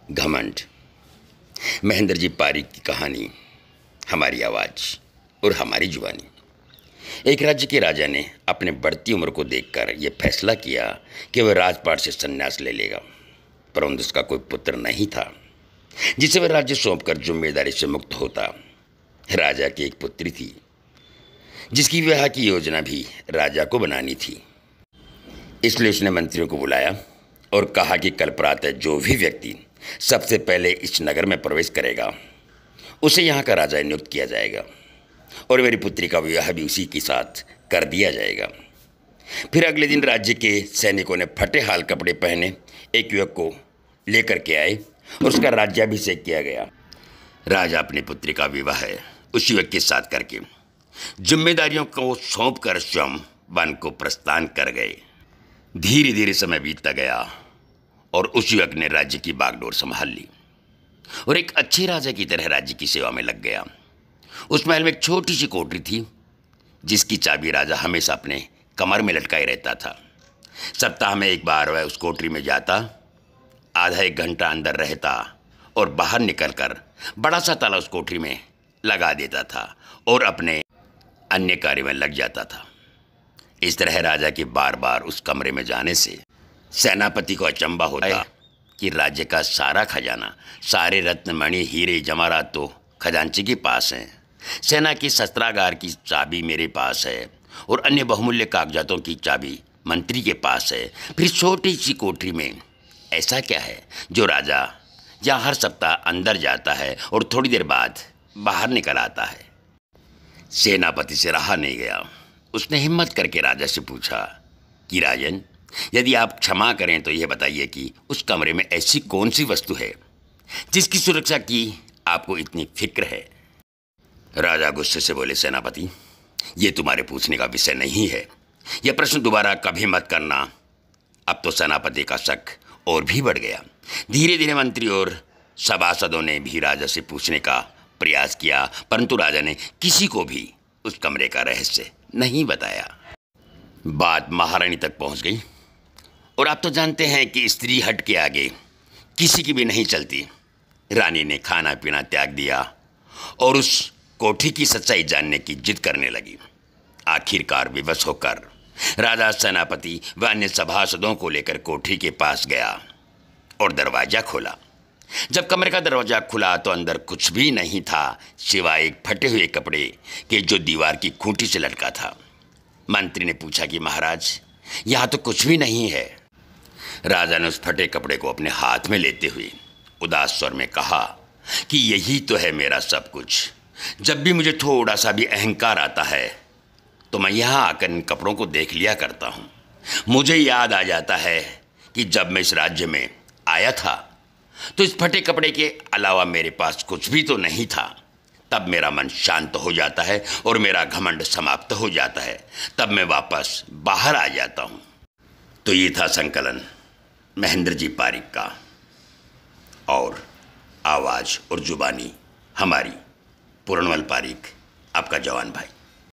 घमंड। महेंद्र जी पारीक की कहानी, हमारी आवाज़ और हमारी जुबानी। एक राज्य के राजा ने अपने बढ़ती उम्र को देखकर यह फैसला किया कि वह राजपाट से संन्यास ले लेगा, परंतु उसका कोई पुत्र नहीं था जिसे वह राज्य सौंपकर जिम्मेदारी से मुक्त होता। राजा की एक पुत्री थी जिसकी विवाह की योजना भी राजा को बनानी थी। इसलिए उसने मंत्रियों को बुलाया और कहा कि कल प्रातः जो भी व्यक्ति सबसे पहले इस नगर में प्रवेश करेगा उसे यहाँ का राजा नियुक्त किया जाएगा और मेरी पुत्री का विवाह भी उसी के साथ कर दिया जाएगा। फिर अगले दिन राज्य के सैनिकों ने फटे हाल कपड़े पहने एक युवक को लेकर के आए और उसका राज्याभिषेक किया गया। राजा अपनी पुत्री का विवाह उस युवक के साथ करके जिम्मेदारियों को सौंप कर स्वयं वन को प्रस्थान कर गए। धीरे धीरे समय बीतता गया और उस युवक ने राज्य की बागडोर संभाल ली और एक अच्छे राजा की तरह राज्य की सेवा में लग गया। उस महल में एक छोटी सी कोठरी थी जिसकी चाबी राजा हमेशा अपने कमर में लटकाए रहता था। सप्ताह में एक बार वह उस कोठरी में जाता, आधा एक घंटा अंदर रहता और बाहर निकलकर बड़ा सा ताला उस कोठरी में लगा देता था और अपने अन्य कार्य में लग जाता था। इस तरह राजा के बार बार उस कमरे में जाने से सेनापति को अचंभा होता कि राज्य का सारा खजाना, सारे रत्न मणि हीरे जवाहरात तो खजांची के पास हैं, सेना की शस्त्रागार की चाबी मेरे पास है और अन्य बहुमूल्य कागजातों की चाबी मंत्री के पास है। फिर छोटी सी कोठरी में ऐसा क्या है जो राजा जहाँ हर सप्ताह अंदर जाता है और थोड़ी देर बाद बाहर निकल आता है। सेनापति से रहा नहीं गया। उसने हिम्मत करके राजा से पूछा कि राजन, यदि आप क्षमा करें तो यह बताइए कि उस कमरे में ऐसी कौन सी वस्तु है जिसकी सुरक्षा की आपको इतनी फिक्र है। राजा गुस्से से बोले, सेनापति, ये तुम्हारे पूछने का विषय नहीं है, यह प्रश्न दोबारा कभी मत करना। अब तो सेनापति का शक और भी बढ़ गया। धीरे धीरे मंत्री और सभासदों ने भी राजा से पूछने का प्रयास किया, परंतु राजा ने किसी को भी उस कमरे का रहस्य नहीं बताया। बात महारानी तक पहुंच गई और आप तो जानते हैं कि स्त्री हट के आगे किसी की भी नहीं चलती। रानी ने खाना पीना त्याग दिया और उस कोठी की सच्चाई जानने की जिद करने लगी। आखिरकार विवश होकर राजा सेनापति व अन्य सभासदों को लेकर कोठी के पास गया और दरवाजा खोला। जब कमरे का दरवाजा खुला तो अंदर कुछ भी नहीं था सिवाय एक फटे हुए कपड़े के जो दीवार की खूंटी से लटका था। मंत्री ने पूछा कि महाराज, यहाँ तो कुछ भी नहीं है। राजा ने उस फटे कपड़े को अपने हाथ में लेते हुए उदास स्वर में कहा कि यही तो है मेरा सब कुछ। जब भी मुझे थोड़ा सा भी अहंकार आता है तो मैं यहाँ आकर इन कपड़ों को देख लिया करता हूँ। मुझे याद आ जाता है कि जब मैं इस राज्य में आया था तो इस फटे कपड़े के अलावा मेरे पास कुछ भी तो नहीं था। तब मेरा मन शांत हो जाता है और मेरा घमंड समाप्त हो जाता है। तब मैं वापस बाहर आ जाता हूँ। तो ये था संकलन महेंद्र जी पारीक का और आवाज़ और जुबानी हमारी। पूर्णमल पारीक, आपका जवान भाई।